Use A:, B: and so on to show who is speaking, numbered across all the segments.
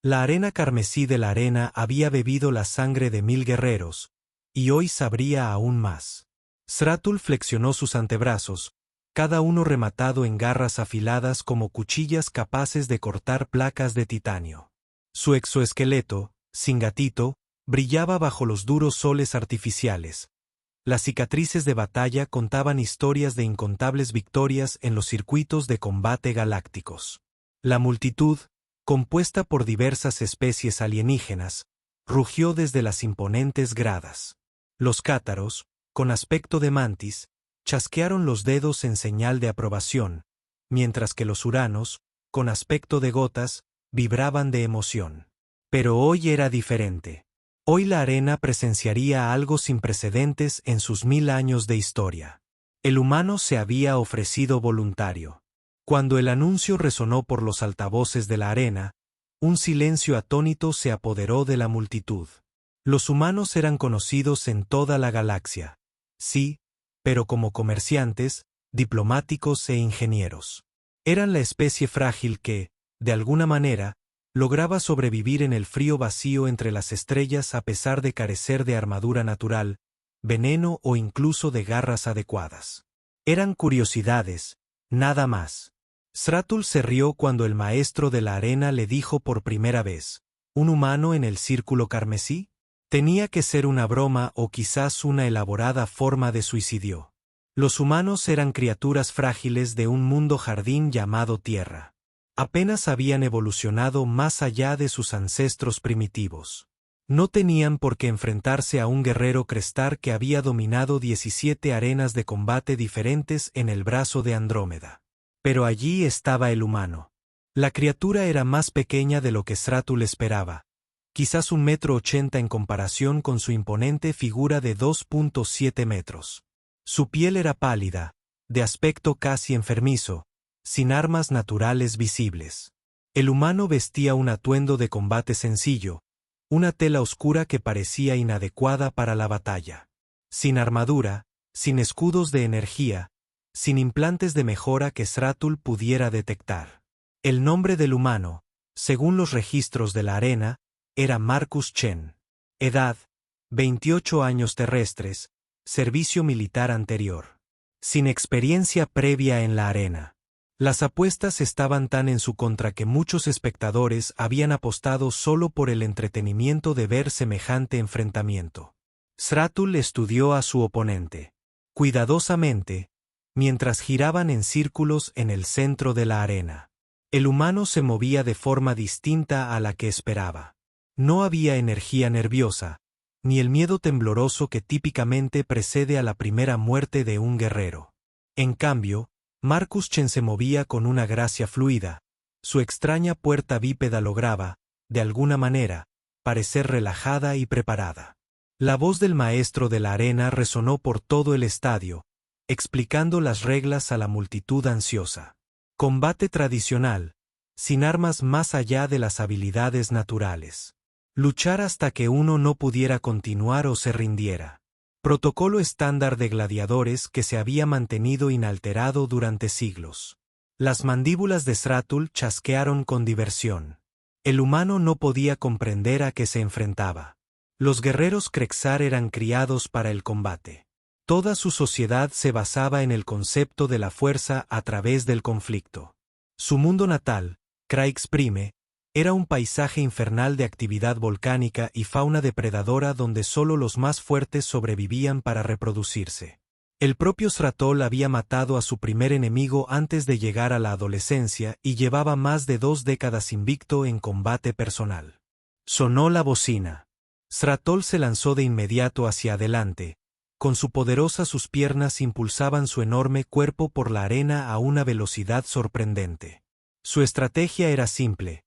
A: La arena carmesí de la arena había bebido la sangre de 1000 guerreros, y hoy sabría aún más. Sratul flexionó sus antebrazos, cada uno rematado en garras afiladas como cuchillas capaces de cortar placas de titanio. Su exoesqueleto, sin gatito, brillaba bajo los duros soles artificiales. Las cicatrices de batalla contaban historias de incontables victorias en los circuitos de combate galácticos. La multitud, compuesta por diversas especies alienígenas, rugió desde las imponentes gradas. Los cátaros, con aspecto de mantis, chasquearon los dedos en señal de aprobación, mientras que los uranos, con aspecto de gotas, vibraban de emoción. Pero hoy era diferente. Hoy la arena presenciaría algo sin precedentes en sus 1000 años de historia. El humano se había ofrecido voluntario. Cuando el anuncio resonó por los altavoces de la arena, un silencio atónito se apoderó de la multitud. Los humanos eran conocidos en toda la galaxia. Sí, pero como comerciantes, diplomáticos e ingenieros. Eran la especie frágil que, de alguna manera, lograba sobrevivir en el frío vacío entre las estrellas a pesar de carecer de armadura natural, veneno o incluso de garras adecuadas. Eran curiosidades, nada más. Sratul se rió cuando el maestro de la arena le dijo por primera vez, ¿un humano en el círculo carmesí? Tenía que ser una broma o quizás una elaborada forma de suicidio. Los humanos eran criaturas frágiles de un mundo jardín llamado Tierra. Apenas habían evolucionado más allá de sus ancestros primitivos. No tenían por qué enfrentarse a un guerrero crestar que había dominado 17 arenas de combate diferentes en el brazo de Andrómeda. Pero allí estaba el humano. La criatura era más pequeña de lo que Sratul esperaba, quizás 1,80 m en comparación con su imponente figura de 2,7 metros. Su piel era pálida, de aspecto casi enfermizo, sin armas naturales visibles. El humano vestía un atuendo de combate sencillo, una tela oscura que parecía inadecuada para la batalla. Sin armadura, sin escudos de energía, sin implantes de mejora que Sratul pudiera detectar. El nombre del humano, según los registros de la arena, era Marcus Chen. Edad, 28 años terrestres, servicio militar anterior. Sin experiencia previa en la arena. Las apuestas estaban tan en su contra que muchos espectadores habían apostado solo por el entretenimiento de ver semejante enfrentamiento. Sratul estudió a su oponente cuidadosamente, mientras giraban en círculos en el centro de la arena. El humano se movía de forma distinta a la que esperaba. No había energía nerviosa, ni el miedo tembloroso que típicamente precede a la primera muerte de un guerrero. En cambio, Marcus Chen se movía con una gracia fluida. Su extraña puerta bípeda lograba, de alguna manera, parecer relajada y preparada. La voz del maestro de la arena resonó por todo el estadio, explicando las reglas a la multitud ansiosa. Combate tradicional, sin armas más allá de las habilidades naturales. Luchar hasta que uno no pudiera continuar o se rindiera. Protocolo estándar de gladiadores que se había mantenido inalterado durante siglos. Las mandíbulas de Sratul chasquearon con diversión. El humano no podía comprender a qué se enfrentaba. Los guerreros Krexar eran criados para el combate. Toda su sociedad se basaba en el concepto de la fuerza a través del conflicto. Su mundo natal, Kriegsprime, era un paisaje infernal de actividad volcánica y fauna depredadora donde solo los más fuertes sobrevivían para reproducirse. El propio Sratul había matado a su primer enemigo antes de llegar a la adolescencia y llevaba más de 2 décadas invicto en combate personal. Sonó la bocina. Sratul se lanzó de inmediato hacia adelante. Con su poderosa sus piernas impulsaban su enorme cuerpo por la arena a una velocidad sorprendente. Su estrategia era simple.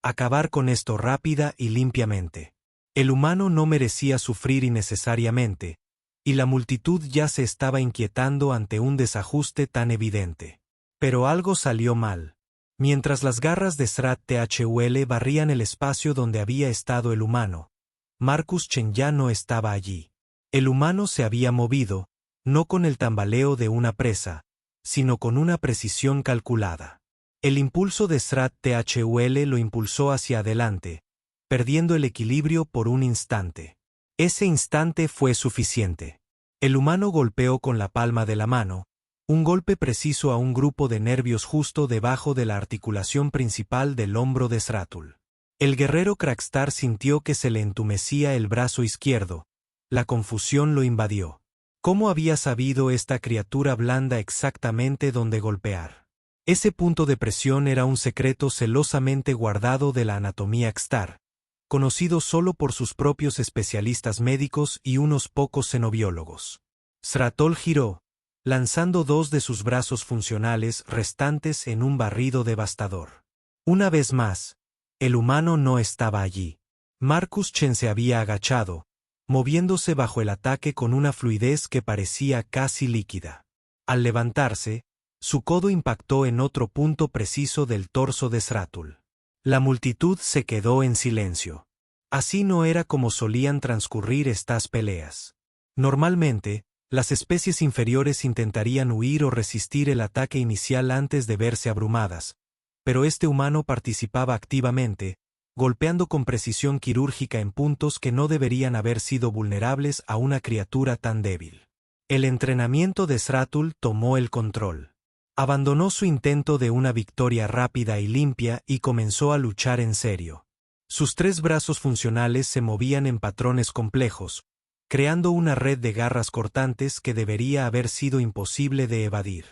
A: Acabar con esto rápida y limpiamente. El humano no merecía sufrir innecesariamente, y la multitud ya se estaba inquietando ante un desajuste tan evidente. Pero algo salió mal. Mientras las garras de Sratul barrían el espacio donde había estado el humano, Marcus Chen ya no estaba allí. El humano se había movido, no con el tambaleo de una presa, sino con una precisión calculada. El impulso de Srat-Thul lo impulsó hacia adelante, perdiendo el equilibrio por un instante. Ese instante fue suficiente. El humano golpeó con la palma de la mano, un golpe preciso a un grupo de nervios justo debajo de la articulación principal del hombro de Sratul. El guerrero Kragstar sintió que se le entumecía el brazo izquierdo. La confusión lo invadió. ¿Cómo había sabido esta criatura blanda exactamente dónde golpear? Ese punto de presión era un secreto celosamente guardado de la anatomía Kstar, conocido solo por sus propios especialistas médicos y unos pocos xenobiólogos. Sratul giró, lanzando dos de sus brazos funcionales restantes en un barrido devastador. Una vez más, el humano no estaba allí. Marcus Chen se había agachado, moviéndose bajo el ataque con una fluidez que parecía casi líquida. Al levantarse, su codo impactó en otro punto preciso del torso de Sratul. La multitud se quedó en silencio. Así no era como solían transcurrir estas peleas. Normalmente, las especies inferiores intentarían huir o resistir el ataque inicial antes de verse abrumadas, pero este humano participaba activamente, golpeando con precisión quirúrgica en puntos que no deberían haber sido vulnerables a una criatura tan débil. El entrenamiento de Sratul tomó el control. Abandonó su intento de una victoria rápida y limpia y comenzó a luchar en serio. Sus tres brazos funcionales se movían en patrones complejos, creando una red de garras cortantes que debería haber sido imposible de evadir.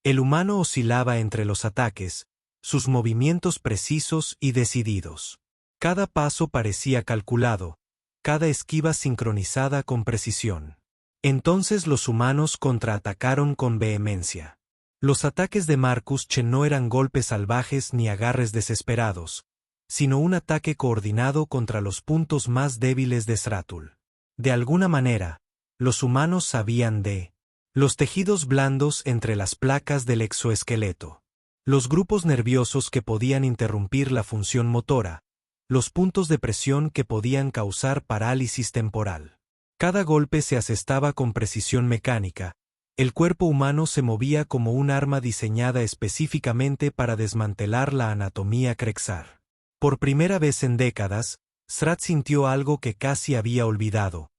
A: El humano oscilaba entre los ataques, sus movimientos precisos y decididos. Cada paso parecía calculado, cada esquiva sincronizada con precisión. Entonces los humanos contraatacaron con vehemencia. Los ataques de Marcus Chen no eran golpes salvajes ni agarres desesperados, sino un ataque coordinado contra los puntos más débiles de Sratul. De alguna manera, los humanos sabían de los tejidos blandos entre las placas del exoesqueleto, los grupos nerviosos que podían interrumpir la función motora, los puntos de presión que podían causar parálisis temporal. Cada golpe se asestaba con precisión mecánica. El cuerpo humano se movía como un arma diseñada específicamente para desmantelar la anatomía Krexar. Por primera vez en décadas, Srat sintió algo que casi había olvidado,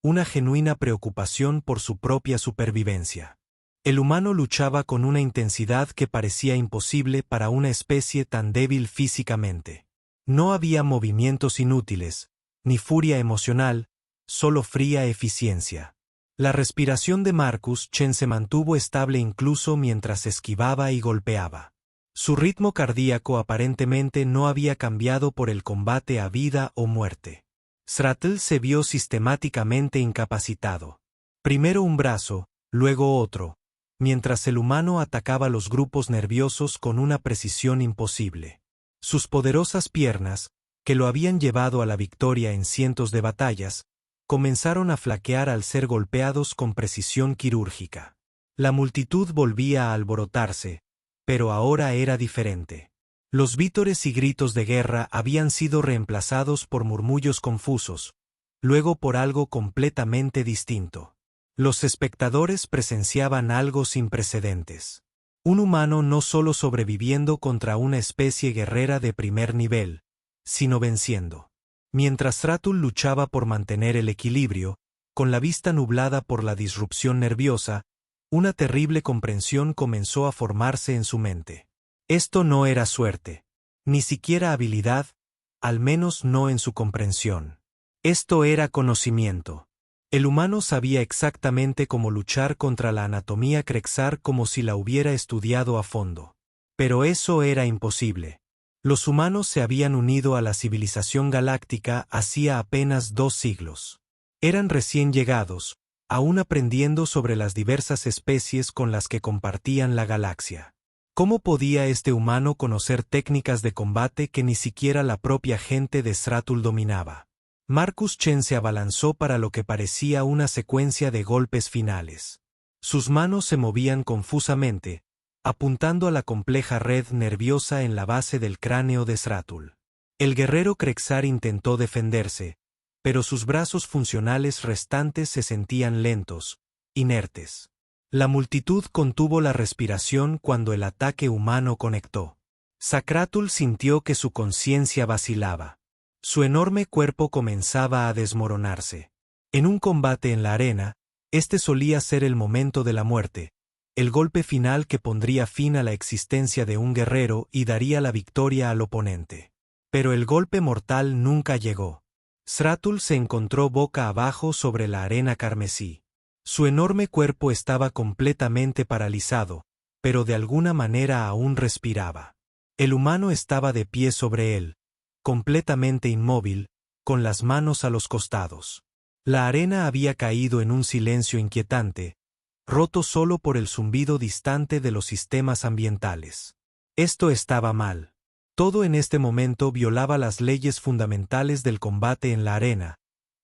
A: una genuina preocupación por su propia supervivencia. El humano luchaba con una intensidad que parecía imposible para una especie tan débil físicamente. No había movimientos inútiles, ni furia emocional, solo fría eficiencia. La respiración de Marcus Chen se mantuvo estable incluso mientras esquivaba y golpeaba. Su ritmo cardíaco aparentemente no había cambiado por el combate a vida o muerte. Sratul se vio sistemáticamente incapacitado. Primero un brazo, luego otro, mientras el humano atacaba los grupos nerviosos con una precisión imposible. Sus poderosas piernas, que lo habían llevado a la victoria en cientos de batallas, comenzaron a flaquear al ser golpeados con precisión quirúrgica. La multitud volvía a alborotarse, pero ahora era diferente. Los vítores y gritos de guerra habían sido reemplazados por murmullos confusos, luego por algo completamente distinto. Los espectadores presenciaban algo sin precedentes. Un humano no solo sobreviviendo contra una especie guerrera de primer nivel, sino venciendo. Mientras Sratul luchaba por mantener el equilibrio, con la vista nublada por la disrupción nerviosa, una terrible comprensión comenzó a formarse en su mente. Esto no era suerte, ni siquiera habilidad, al menos no en su comprensión. Esto era conocimiento. El humano sabía exactamente cómo luchar contra la anatomía Krexar como si la hubiera estudiado a fondo. Pero eso era imposible. Los humanos se habían unido a la civilización galáctica hacía apenas 2 siglos. Eran recién llegados, aún aprendiendo sobre las diversas especies con las que compartían la galaxia. ¿Cómo podía este humano conocer técnicas de combate que ni siquiera la propia gente de Sratul dominaba? Marcus Chen se abalanzó para lo que parecía una secuencia de golpes finales. Sus manos se movían confusamente, apuntando a la compleja red nerviosa en la base del cráneo de Sratul. El guerrero Krexar intentó defenderse, pero sus brazos funcionales restantes se sentían lentos, inertes. La multitud contuvo la respiración cuando el ataque humano conectó. Sacratul sintió que su conciencia vacilaba. Su enorme cuerpo comenzaba a desmoronarse. En un combate en la arena, este solía ser el momento de la muerte, el golpe final que pondría fin a la existencia de un guerrero y daría la victoria al oponente. Pero el golpe mortal nunca llegó. Sratul se encontró boca abajo sobre la arena carmesí. Su enorme cuerpo estaba completamente paralizado, pero de alguna manera aún respiraba. El humano estaba de pie sobre él, completamente inmóvil, con las manos a los costados. La arena había caído en un silencio inquietante, roto solo por el zumbido distante de los sistemas ambientales. Esto estaba mal. Todo en este momento violaba las leyes fundamentales del combate en la arena,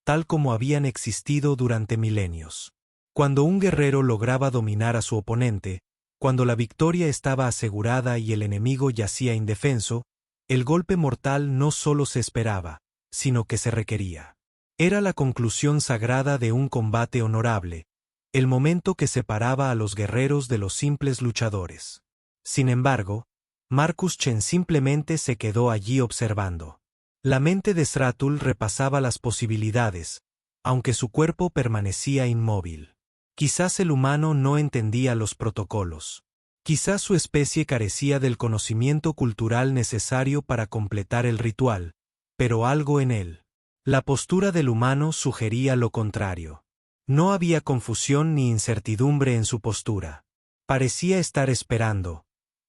A: tal como habían existido durante milenios. Cuando un guerrero lograba dominar a su oponente, cuando la victoria estaba asegurada y el enemigo yacía indefenso, el golpe mortal no solo se esperaba, sino que se requería. Era la conclusión sagrada de un combate honorable, el momento que separaba a los guerreros de los simples luchadores. Sin embargo, Marcus Chen simplemente se quedó allí observando. La mente de Sratul repasaba las posibilidades, aunque su cuerpo permanecía inmóvil. Quizás el humano no entendía los protocolos. Quizás su especie carecía del conocimiento cultural necesario para completar el ritual, pero algo en él. La postura del humano sugería lo contrario. No había confusión ni incertidumbre en su postura. Parecía estar esperando.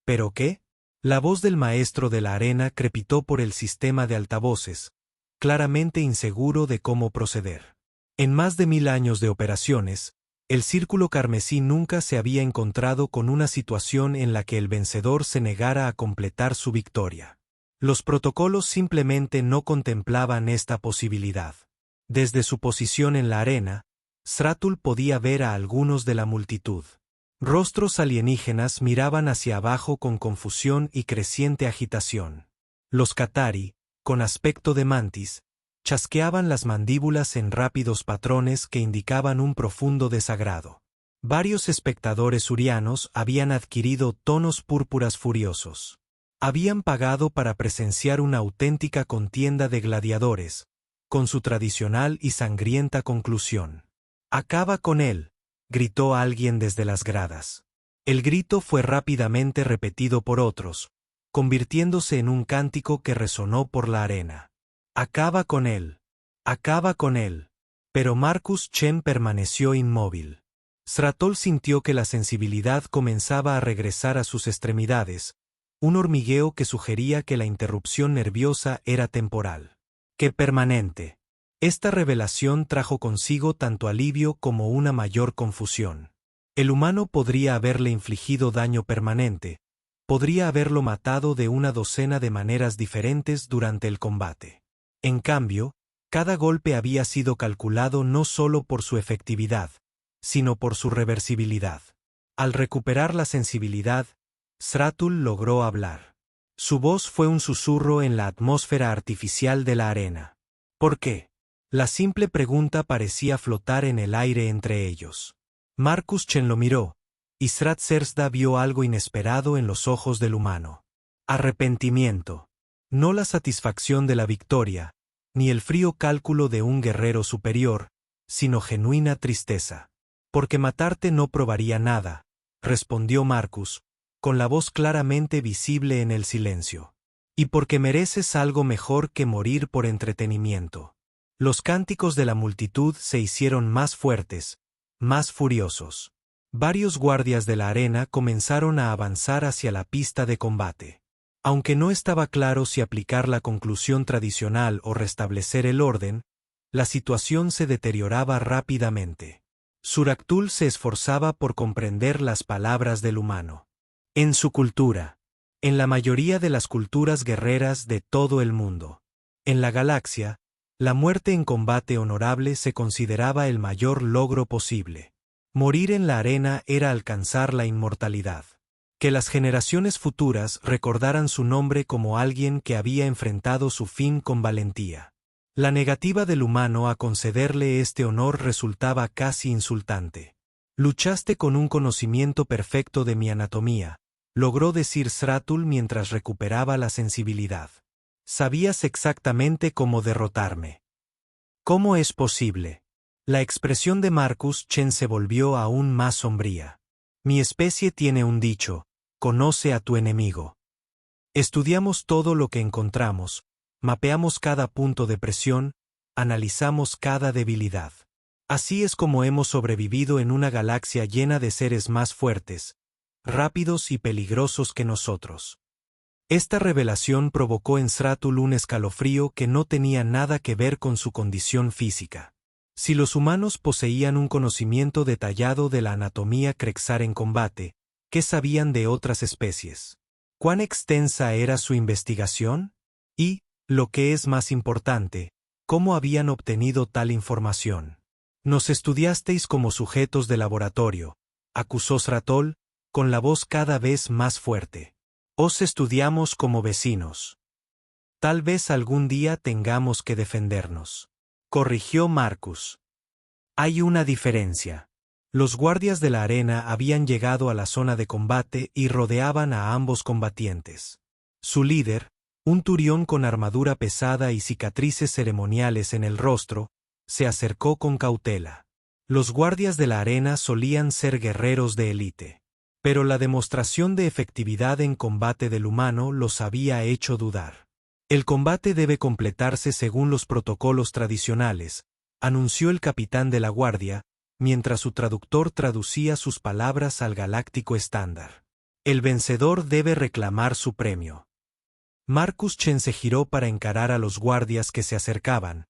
A: ¿Pero qué? La voz del maestro de la arena crepitó por el sistema de altavoces, claramente inseguro de cómo proceder. En más de 1000 años de operaciones, el Círculo Carmesí nunca se había encontrado con una situación en la que el vencedor se negara a completar su victoria. Los protocolos simplemente no contemplaban esta posibilidad. Desde su posición en la arena, Sratul podía ver a algunos de la multitud. Rostros alienígenas miraban hacia abajo con confusión y creciente agitación. Los Qatari, con aspecto de mantis, chasqueaban las mandíbulas en rápidos patrones que indicaban un profundo desagrado. Varios espectadores urianos habían adquirido tonos púrpuras furiosos. Habían pagado para presenciar una auténtica contienda de gladiadores, con su tradicional y sangrienta conclusión. «¡Acaba con él!», gritó alguien desde las gradas. El grito fue rápidamente repetido por otros, convirtiéndose en un cántico que resonó por la arena. «¡Acaba con él! ¡Acaba con él!». Pero Marcus Chen permaneció inmóvil. Sratul sintió que la sensibilidad comenzaba a regresar a sus extremidades, un hormigueo que sugería que la interrupción nerviosa era temporal. ¡Qué permanente! Esta revelación trajo consigo tanto alivio como una mayor confusión. El humano podría haberle infligido daño permanente, podría haberlo matado de una docena de maneras diferentes durante el combate. En cambio, cada golpe había sido calculado no solo por su efectividad, sino por su reversibilidad. Al recuperar la sensibilidad, Sratul logró hablar. Su voz fue un susurro en la atmósfera artificial de la arena. ¿Por qué? La simple pregunta parecía flotar en el aire entre ellos. Marcus Chen lo miró, y Srat Sersda vio algo inesperado en los ojos del humano. Arrepentimiento. No la satisfacción de la victoria, ni el frío cálculo de un guerrero superior, sino genuina tristeza. «Porque matarte no probaría nada», respondió Marcus, con la voz claramente visible en el silencio. «Y porque mereces algo mejor que morir por entretenimiento». Los cánticos de la multitud se hicieron más fuertes, más furiosos. Varios guardias de la arena comenzaron a avanzar hacia la pista de combate. Aunque no estaba claro si aplicar la conclusión tradicional o restablecer el orden, la situación se deterioraba rápidamente. Suraktul se esforzaba por comprender las palabras del humano. En su cultura, en la mayoría de las culturas guerreras de todo el mundo, en la galaxia, la muerte en combate honorable se consideraba el mayor logro posible. Morir en la arena era alcanzar la inmortalidad. Que las generaciones futuras recordaran su nombre como alguien que había enfrentado su fin con valentía. La negativa del humano a concederle este honor resultaba casi insultante. «Luchaste con un conocimiento perfecto de mi anatomía», logró decir Sratul mientras recuperaba la sensibilidad. Sabías exactamente cómo derrotarme. ¿Cómo es posible? La expresión de Marcus Chen se volvió aún más sombría. Mi especie tiene un dicho: conoce a tu enemigo. Estudiamos todo lo que encontramos, mapeamos cada punto de presión, analizamos cada debilidad. Así es como hemos sobrevivido en una galaxia llena de seres más fuertes, rápidos y peligrosos que nosotros. Esta revelación provocó en Sratul un escalofrío que no tenía nada que ver con su condición física. Si los humanos poseían un conocimiento detallado de la anatomía Krexar en combate, ¿qué sabían de otras especies? ¿Cuán extensa era su investigación? Y, lo que es más importante, ¿cómo habían obtenido tal información? Nos estudiasteis como sujetos de laboratorio, acusó Sratul, con la voz cada vez más fuerte. Os estudiamos como vecinos. Tal vez algún día tengamos que defendernos. Corrigió Marcus. Hay una diferencia. Los guardias de la arena habían llegado a la zona de combate y rodeaban a ambos combatientes. Su líder, un turión con armadura pesada y cicatrices ceremoniales en el rostro, se acercó con cautela. Los guardias de la arena solían ser guerreros de élite. Pero la demostración de efectividad en combate del humano los había hecho dudar. El combate debe completarse según los protocolos tradicionales, anunció el capitán de la guardia, mientras su traductor traducía sus palabras al galáctico estándar. El vencedor debe reclamar su premio. Marcus Chen se giró para encarar a los guardias que se acercaban,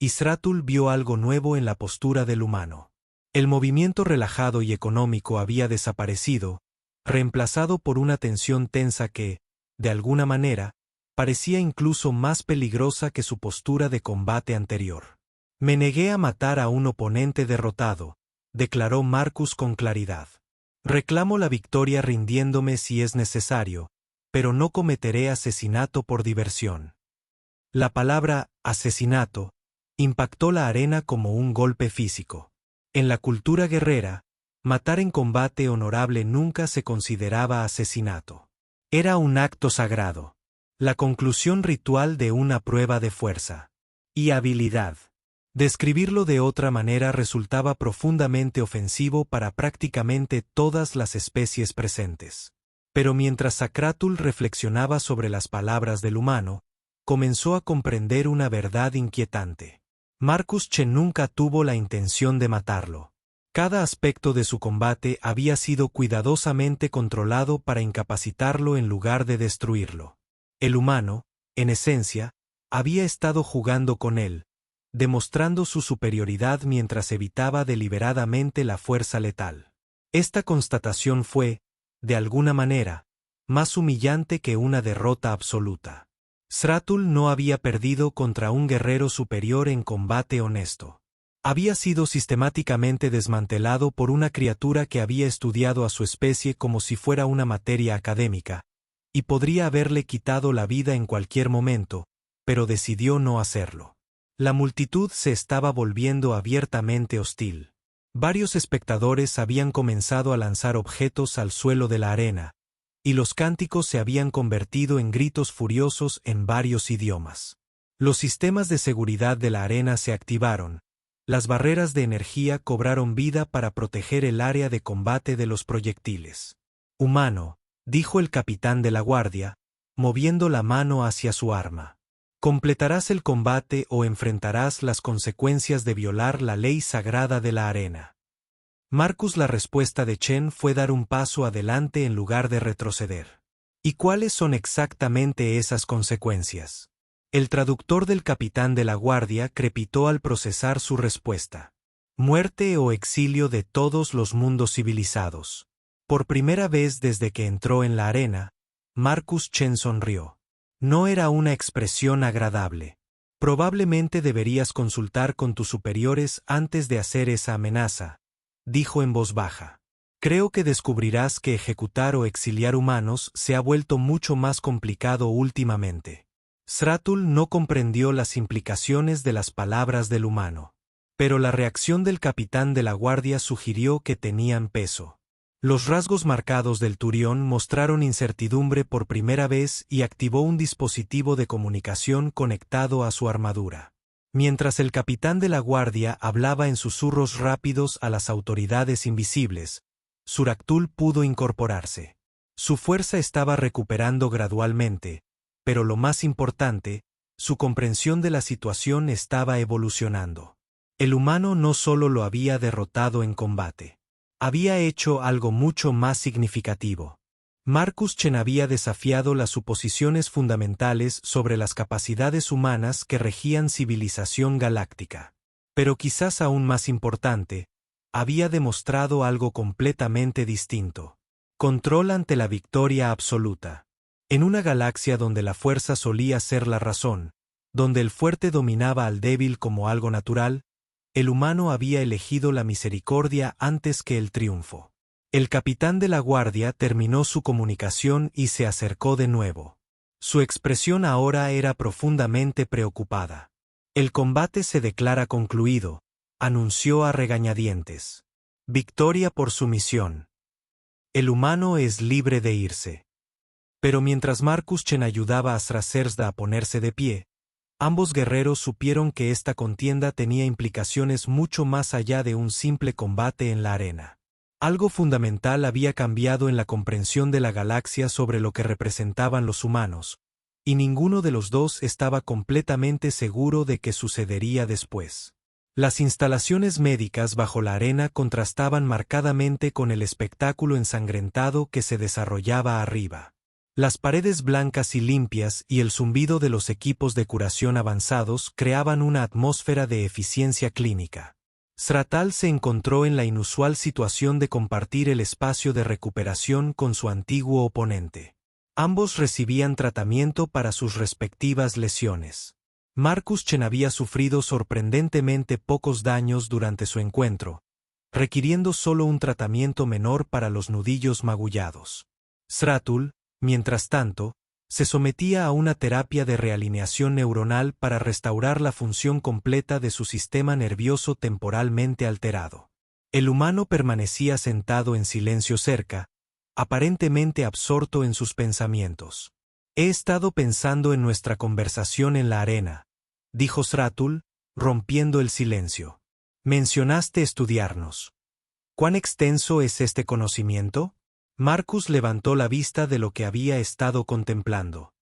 A: y Sratul vio algo nuevo en la postura del humano. El movimiento relajado y económico había desaparecido, reemplazado por una tensión tensa que, de alguna manera, parecía incluso más peligrosa que su postura de combate anterior. Me negué a matar a un oponente derrotado, declaró Marcus con claridad. Reclamo la victoria rindiéndome si es necesario, pero no cometeré asesinato por diversión. La palabra asesinato impactó la arena como un golpe físico. En la cultura guerrera, matar en combate honorable nunca se consideraba asesinato. Era un acto sagrado, la conclusión ritual de una prueba de fuerza y habilidad. Describirlo de otra manera resultaba profundamente ofensivo para prácticamente todas las especies presentes. Pero mientras Sratul reflexionaba sobre las palabras del humano, comenzó a comprender una verdad inquietante. Marcus Chen nunca tuvo la intención de matarlo. Cada aspecto de su combate había sido cuidadosamente controlado para incapacitarlo en lugar de destruirlo. El humano, en esencia, había estado jugando con él, demostrando su superioridad mientras evitaba deliberadamente la fuerza letal. Esta constatación fue, de alguna manera, más humillante que una derrota absoluta. Sratul no había perdido contra un guerrero superior en combate honesto. Había sido sistemáticamente desmantelado por una criatura que había estudiado a su especie como si fuera una materia académica, y podría haberle quitado la vida en cualquier momento, pero decidió no hacerlo. La multitud se estaba volviendo abiertamente hostil. Varios espectadores habían comenzado a lanzar objetos al suelo de la arena, y los cánticos se habían convertido en gritos furiosos en varios idiomas. Los sistemas de seguridad de la arena se activaron, las barreras de energía cobraron vida para proteger el área de combate de los proyectiles. Humano, dijo el capitán de la guardia, moviendo la mano hacia su arma. Completarás el combate o enfrentarás las consecuencias de violar la ley sagrada de la arena. Marcus, la respuesta de Chen fue dar un paso adelante en lugar de retroceder. ¿Y cuáles son exactamente esas consecuencias? El traductor del capitán de la guardia crepitó al procesar su respuesta. Muerte o exilio de todos los mundos civilizados. Por primera vez desde que entró en la arena, Marcus Chen sonrió. No era una expresión agradable. Probablemente deberías consultar con tus superiores antes de hacer esa amenaza, dijo en voz baja. Creo que descubrirás que ejecutar o exiliar humanos se ha vuelto mucho más complicado últimamente. Sratul no comprendió las implicaciones de las palabras del humano. Pero la reacción del capitán de la guardia sugirió que tenían peso. Los rasgos marcados del Turión mostraron incertidumbre por primera vez y activó un dispositivo de comunicación conectado a su armadura. Mientras el capitán de la guardia hablaba en susurros rápidos a las autoridades invisibles, Suraktul pudo incorporarse. Su fuerza estaba recuperando gradualmente, pero lo más importante, su comprensión de la situación estaba evolucionando. El humano no solo lo había derrotado en combate. Había hecho algo mucho más significativo. Marcus Chen había desafiado las suposiciones fundamentales sobre las capacidades humanas que regían civilización galáctica. Pero quizás aún más importante, había demostrado algo completamente distinto. Control ante la victoria absoluta. En una galaxia donde la fuerza solía ser la razón, donde el fuerte dominaba al débil como algo natural, el humano había elegido la misericordia antes que el triunfo. El capitán de la guardia terminó su comunicación y se acercó de nuevo. Su expresión ahora era profundamente preocupada. El combate se declara concluido, anunció a regañadientes. Victoria por sumisión. El humano es libre de irse. Pero mientras Marcus Chen ayudaba a Sracersda a ponerse de pie, ambos guerreros supieron que esta contienda tenía implicaciones mucho más allá de un simple combate en la arena. Algo fundamental había cambiado en la comprensión de la galaxia sobre lo que representaban los humanos, y ninguno de los dos estaba completamente seguro de qué sucedería después. Las instalaciones médicas bajo la arena contrastaban marcadamente con el espectáculo ensangrentado que se desarrollaba arriba. Las paredes blancas y limpias y el zumbido de los equipos de curación avanzados creaban una atmósfera de eficiencia clínica. Sratal se encontró en la inusual situación de compartir el espacio de recuperación con su antiguo oponente. Ambos recibían tratamiento para sus respectivas lesiones. Marcus Chen había sufrido sorprendentemente pocos daños durante su encuentro, requiriendo solo un tratamiento menor para los nudillos magullados. Sratul, mientras tanto, se sometía a una terapia de realineación neuronal para restaurar la función completa de su sistema nervioso temporalmente alterado. El humano permanecía sentado en silencio cerca, aparentemente absorto en sus pensamientos. He estado pensando en nuestra conversación en la arena, dijo Sratul, rompiendo el silencio. Mencionaste estudiarnos. ¿Cuán extenso es este conocimiento? Marcus levantó la vista de lo que había estado contemplando.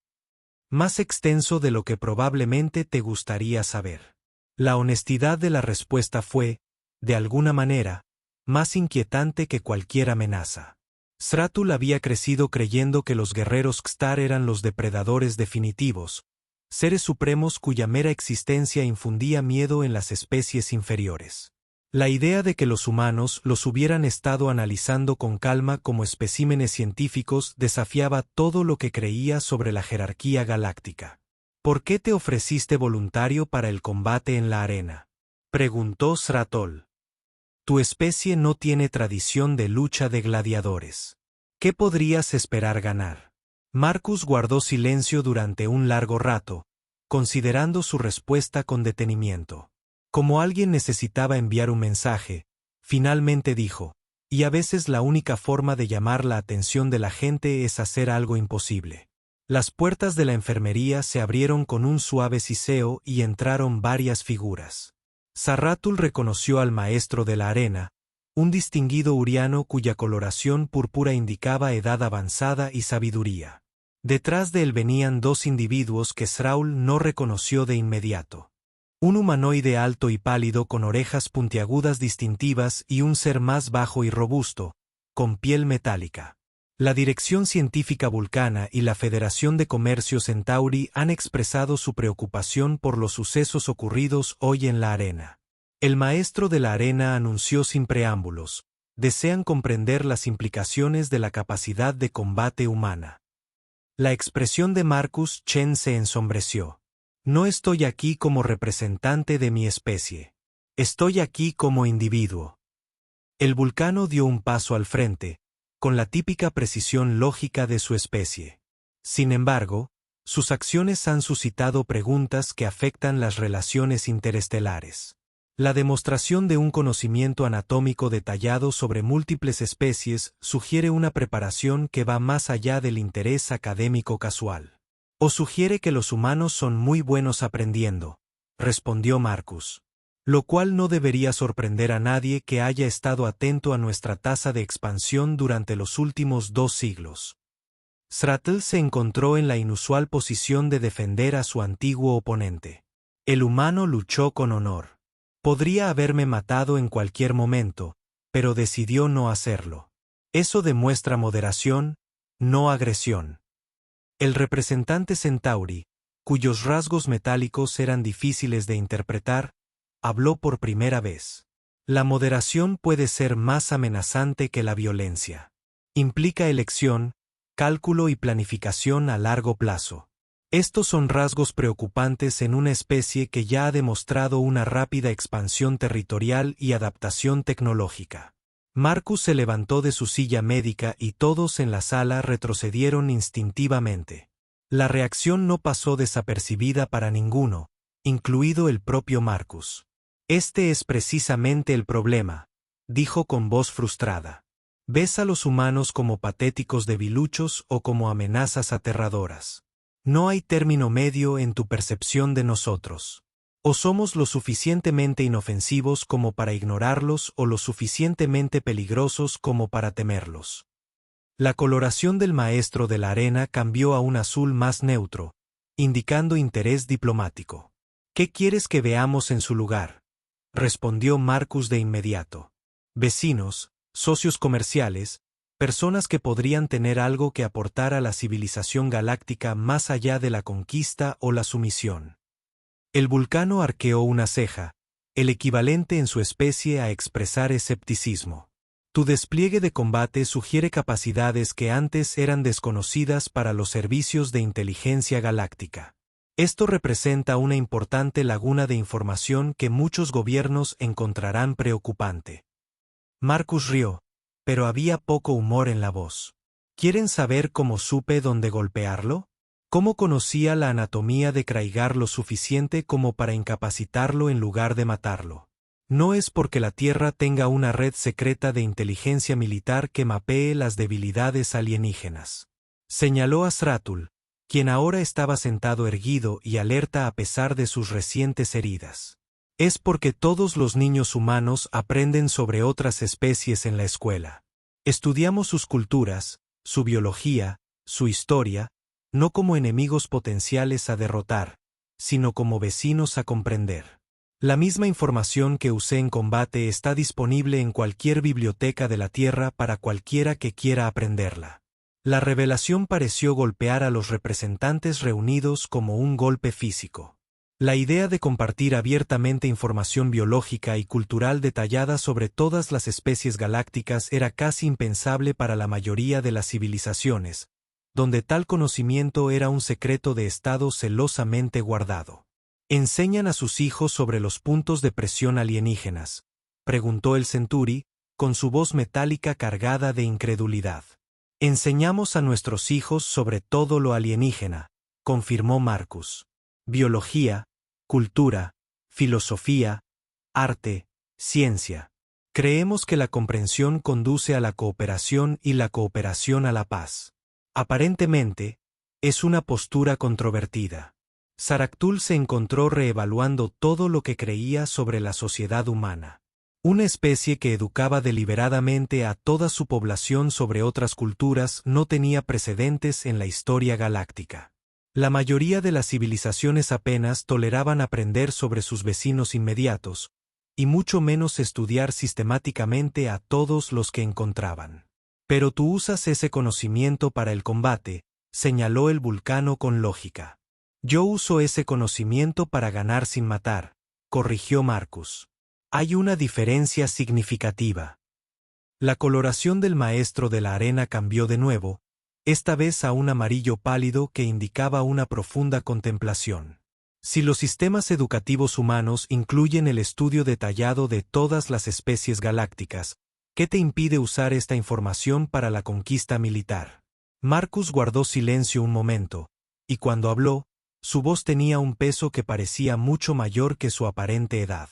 A: Más extenso de lo que probablemente te gustaría saber. La honestidad de la respuesta fue, de alguna manera, más inquietante que cualquier amenaza. Sratul había crecido creyendo que los guerreros Xtar eran los depredadores definitivos, seres supremos cuya mera existencia infundía miedo en las especies inferiores. La idea de que los humanos los hubieran estado analizando con calma como especímenes científicos desafiaba todo lo que creía sobre la jerarquía galáctica. ¿Por qué te ofreciste voluntario para el combate en la arena?, preguntó Sratul. Tu especie no tiene tradición de lucha de gladiadores. ¿Qué podrías esperar ganar? Marcus guardó silencio durante un largo rato, considerando su respuesta con detenimiento. Como alguien necesitaba enviar un mensaje, finalmente dijo, y a veces la única forma de llamar la atención de la gente es hacer algo imposible. Las puertas de la enfermería se abrieron con un suave siseo y entraron varias figuras. Sratul reconoció al maestro de la arena, un distinguido uriano cuya coloración púrpura indicaba edad avanzada y sabiduría. Detrás de él venían dos individuos que Sraul no reconoció de inmediato. Un humanoide alto y pálido con orejas puntiagudas distintivas y un ser más bajo y robusto, con piel metálica. La Dirección Científica Vulcana y la Federación de Comercio Centauri han expresado su preocupación por los sucesos ocurridos hoy en la arena. El maestro de la arena anunció sin preámbulos, desean comprender las implicaciones de la capacidad de combate humana. La expresión de Marcus Chen se ensombreció. No estoy aquí como representante de mi especie. Estoy aquí como individuo. El vulcano dio un paso al frente, con la típica precisión lógica de su especie. Sin embargo, sus acciones han suscitado preguntas que afectan las relaciones interestelares. La demostración de un conocimiento anatómico detallado sobre múltiples especies sugiere una preparación que va más allá del interés académico casual. O sugiere que los humanos son muy buenos aprendiendo, respondió Marcus. Lo cual no debería sorprender a nadie que haya estado atento a nuestra tasa de expansión durante los últimos 2 siglos. Srattle se encontró en la inusual posición de defender a su antiguo oponente. El humano luchó con honor. Podría haberme matado en cualquier momento, pero decidió no hacerlo. Eso demuestra moderación, no agresión. El representante Centauri, cuyos rasgos metálicos eran difíciles de interpretar, habló por primera vez. La moderación puede ser más amenazante que la violencia. Implica elección, cálculo y planificación a largo plazo. Estos son rasgos preocupantes en una especie que ya ha demostrado una rápida expansión territorial y adaptación tecnológica. Marcus se levantó de su silla médica y todos en la sala retrocedieron instintivamente. La reacción no pasó desapercibida para ninguno, incluido el propio Marcus. Este es precisamente el problema, dijo con voz frustrada. ¿Ves a los humanos como patéticos debiluchos o como amenazas aterradoras? No hay término medio en tu percepción de nosotros. O somos lo suficientemente inofensivos como para ignorarlos o lo suficientemente peligrosos como para temerlos. La coloración del maestro de la arena cambió a un azul más neutro, indicando interés diplomático. ¿Qué quieres que veamos en su lugar?, respondió Marcus de inmediato. Vecinos, socios comerciales, personas que podrían tener algo que aportar a la civilización galáctica más allá de la conquista o la sumisión. El vulcano arqueó una ceja, el equivalente en su especie a expresar escepticismo. Tu despliegue de combate sugiere capacidades que antes eran desconocidas para los servicios de inteligencia galáctica. Esto representa una importante laguna de información que muchos gobiernos encontrarán preocupante. Marcus rió, pero había poco humor en la voz. ¿Quieren saber cómo supe dónde golpearlo? ¿Cómo conocía la anatomía de Kraigar lo suficiente como para incapacitarlo en lugar de matarlo? No es porque la Tierra tenga una red secreta de inteligencia militar que mapee las debilidades alienígenas. Señaló a Sratul, quien ahora estaba sentado erguido y alerta a pesar de sus recientes heridas. Es porque todos los niños humanos aprenden sobre otras especies en la escuela. Estudiamos sus culturas, su biología, su historia, no como enemigos potenciales a derrotar, sino como vecinos a comprender. La misma información que usé en combate está disponible en cualquier biblioteca de la Tierra para cualquiera que quiera aprenderla. La revelación pareció golpear a los representantes reunidos como un golpe físico. La idea de compartir abiertamente información biológica y cultural detallada sobre todas las especies galácticas era casi impensable para la mayoría de las civilizaciones, donde tal conocimiento era un secreto de Estado celosamente guardado. ¿Enseñan a sus hijos sobre los puntos de presión alienígenas?, preguntó el Centauri, con su voz metálica cargada de incredulidad. Enseñamos a nuestros hijos sobre todo lo alienígena, confirmó Marcus. Biología, cultura, filosofía, arte, ciencia. Creemos que la comprensión conduce a la cooperación y la cooperación a la paz. Aparentemente, es una postura controvertida. Saraktul se encontró reevaluando todo lo que creía sobre la sociedad humana. Una especie que educaba deliberadamente a toda su población sobre otras culturas no tenía precedentes en la historia galáctica. La mayoría de las civilizaciones apenas toleraban aprender sobre sus vecinos inmediatos, y mucho menos estudiar sistemáticamente a todos los que encontraban. Pero tú usas ese conocimiento para el combate, señaló el vulcano con lógica. Yo uso ese conocimiento para ganar sin matar, corrigió Marcus. Hay una diferencia significativa. La coloración del maestro de la arena cambió de nuevo, esta vez a un amarillo pálido que indicaba una profunda contemplación. Si los sistemas educativos humanos incluyen el estudio detallado de todas las especies galácticas, ¿qué te impide usar esta información para la conquista militar? Marcus guardó silencio un momento, y cuando habló, su voz tenía un peso que parecía mucho mayor que su aparente edad.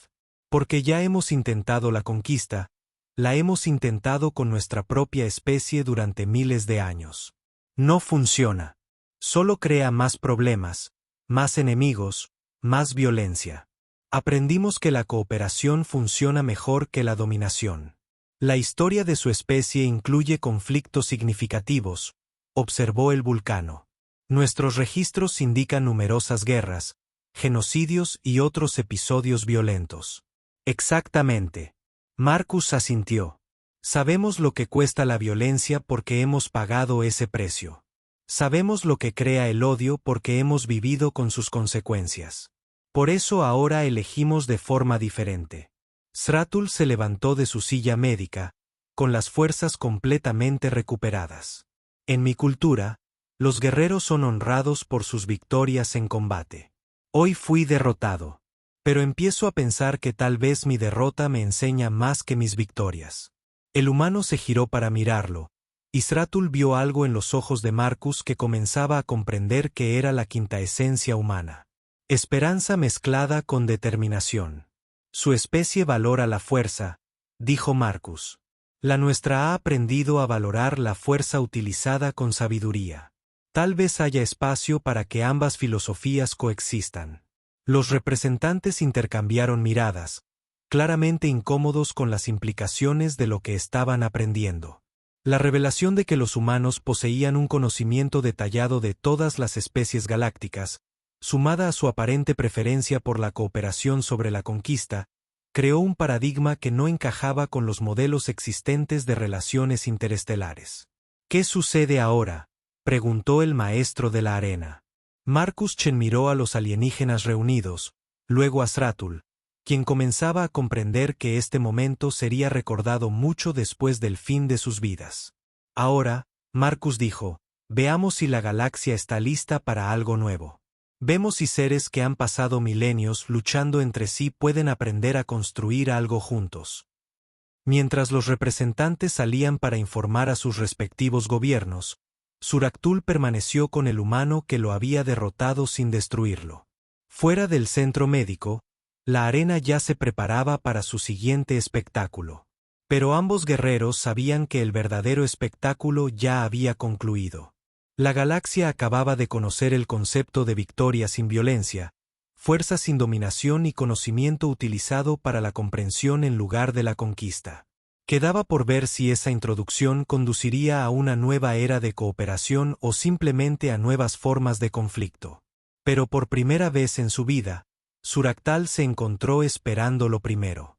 A: Porque ya hemos intentado la conquista, la hemos intentado con nuestra propia especie durante miles de años. No funciona. Solo crea más problemas, más enemigos, más violencia. Aprendimos que la cooperación funciona mejor que la dominación. La historia de su especie incluye conflictos significativos, observó el vulcano. Nuestros registros indican numerosas guerras, genocidios y otros episodios violentos. Exactamente. Marcus asintió. Sabemos lo que cuesta la violencia porque hemos pagado ese precio. Sabemos lo que crea el odio porque hemos vivido con sus consecuencias. Por eso ahora elegimos de forma diferente. Sratul se levantó de su silla médica, con las fuerzas completamente recuperadas. En mi cultura, los guerreros son honrados por sus victorias en combate. Hoy fui derrotado. Pero empiezo a pensar que tal vez mi derrota me enseña más que mis victorias. El humano se giró para mirarlo, y Sratul vio algo en los ojos de Marcus que comenzaba a comprender que era la quinta esencia humana. Esperanza mezclada con determinación. Su especie valora la fuerza, dijo Marcus. La nuestra ha aprendido a valorar la fuerza utilizada con sabiduría. Tal vez haya espacio para que ambas filosofías coexistan. Los representantes intercambiaron miradas, claramente incómodos con las implicaciones de lo que estaban aprendiendo. La revelación de que los humanos poseían un conocimiento detallado de todas las especies galácticas, sumada a su aparente preferencia por la cooperación sobre la conquista, creó un paradigma que no encajaba con los modelos existentes de relaciones interestelares. ¿Qué sucede ahora?, preguntó el maestro de la arena. Marcus Chen miró a los alienígenas reunidos, luego a Sratul, quien comenzaba a comprender que este momento sería recordado mucho después del fin de sus vidas. Ahora, Marcus dijo, veamos si la galaxia está lista para algo nuevo. Vemos si seres que han pasado milenios luchando entre sí pueden aprender a construir algo juntos. Mientras los representantes salían para informar a sus respectivos gobiernos, Suraktul permaneció con el humano que lo había derrotado sin destruirlo. Fuera del centro médico, la arena ya se preparaba para su siguiente espectáculo. Pero ambos guerreros sabían que el verdadero espectáculo ya había concluido. La galaxia acababa de conocer el concepto de victoria sin violencia, fuerza sin dominación y conocimiento utilizado para la comprensión en lugar de la conquista. Quedaba por ver si esa introducción conduciría a una nueva era de cooperación o simplemente a nuevas formas de conflicto. Pero por primera vez en su vida, Suraktal se encontró esperando lo primero.